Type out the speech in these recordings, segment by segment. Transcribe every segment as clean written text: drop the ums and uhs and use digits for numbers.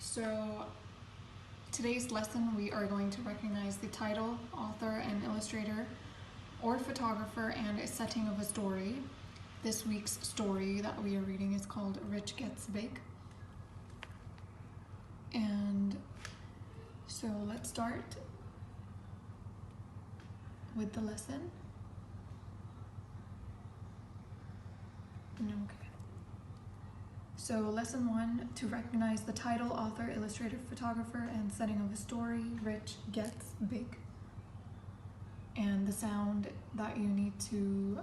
So today's lesson we are going to recognize the title, author, and illustrator or photographer and a setting of a story. This week's story that we are reading is called Rich Gets Big. And so let's start with the lesson. Okay. So lesson 1, to recognize the title, author, illustrator, photographer, and setting of a story, Rich Gets Big. And the sound that you need to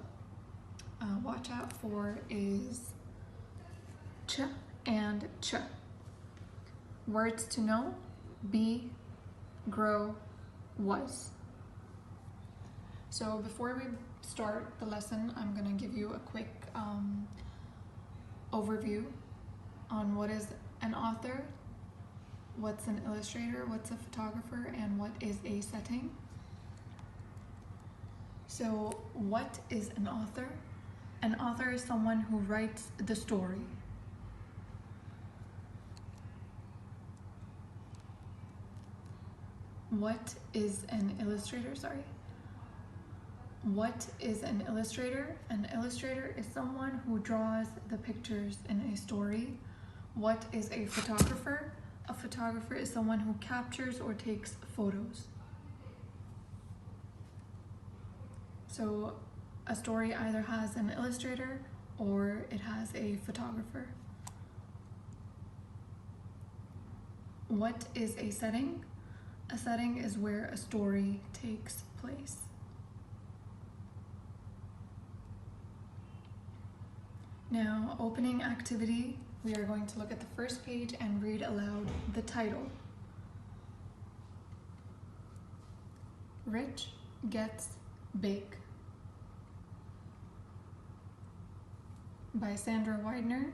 watch out for is ch and ch. Words to know: be, grow, was. So before we start the lesson, I'm going to give you a quick overview on what is an author, what's an illustrator, what's a photographer, and what is a setting. So what is an author? An author is someone who writes the story. What is an illustrator? What is an illustrator? An illustrator is someone who draws the pictures in a story. What is a photographer? A photographer is someone who captures or takes photos. So a story either has an illustrator or it has a photographer. What is a setting? A setting is where a story takes place. Now, opening activity, we are going to look at the first page and read aloud the title. Rich Gets Big by Sandra Widener,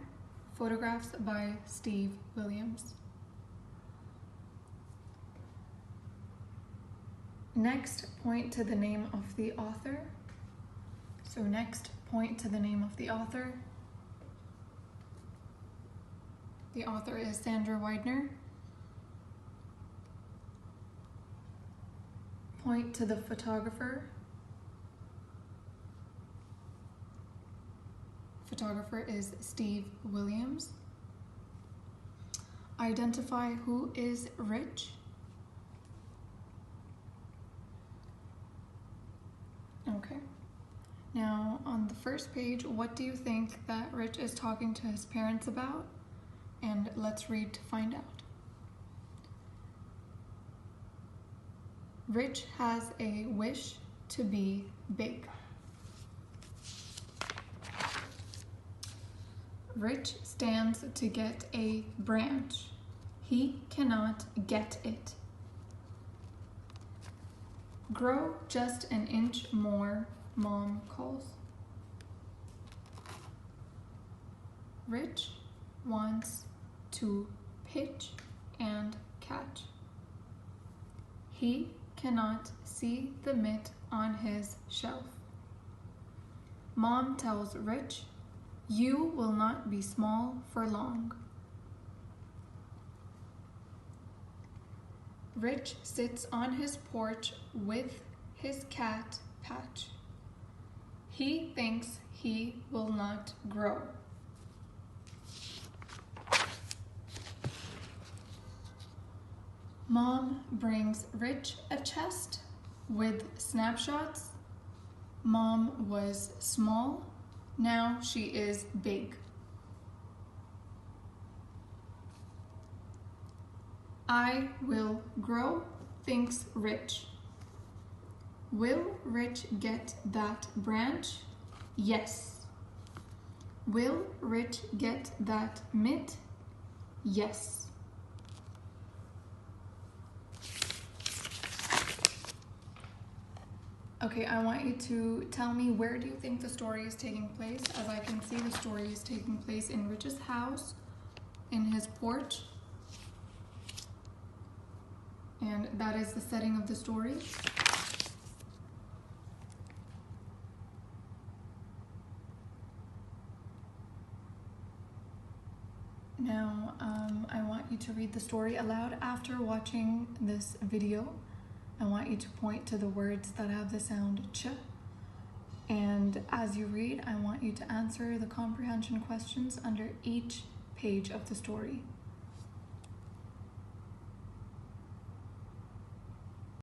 photographs by Steve Williams. Next, point to the name of the author. So next, point to the name of the author. The author is Sandra Widener. Point to the photographer. Photographer is Steve Williams. Identify who is Rich. Okay. Now, on the first page, what do you think that Rich is talking to his parents about? And let's read to find out. Rich has a wish to be big. Rich stands to get a branch. He cannot get it. Grow just an inch more, Mom calls. Rich wants to pitch and catch. He cannot see the mitt on his shelf. Mom tells Rich, "You will not be small for long." Rich sits on his porch with his cat, Patch. He thinks he will not grow. Mom brings Rich a chest with snapshots. Mom was small, now she is big. I will grow, thinks Rich. Will Rich get that branch? Yes. Will Rich get that mitt? Yes. Okay, I want you to tell me, where do you think the story is taking place? As I can see, the story is taking place in Rich's house, in his porch. And that is the setting of the story. Now, I want you to read the story aloud after watching this video. I want you to point to the words that have the sound ch. And as you read, I want you to answer the comprehension questions under each page of the story.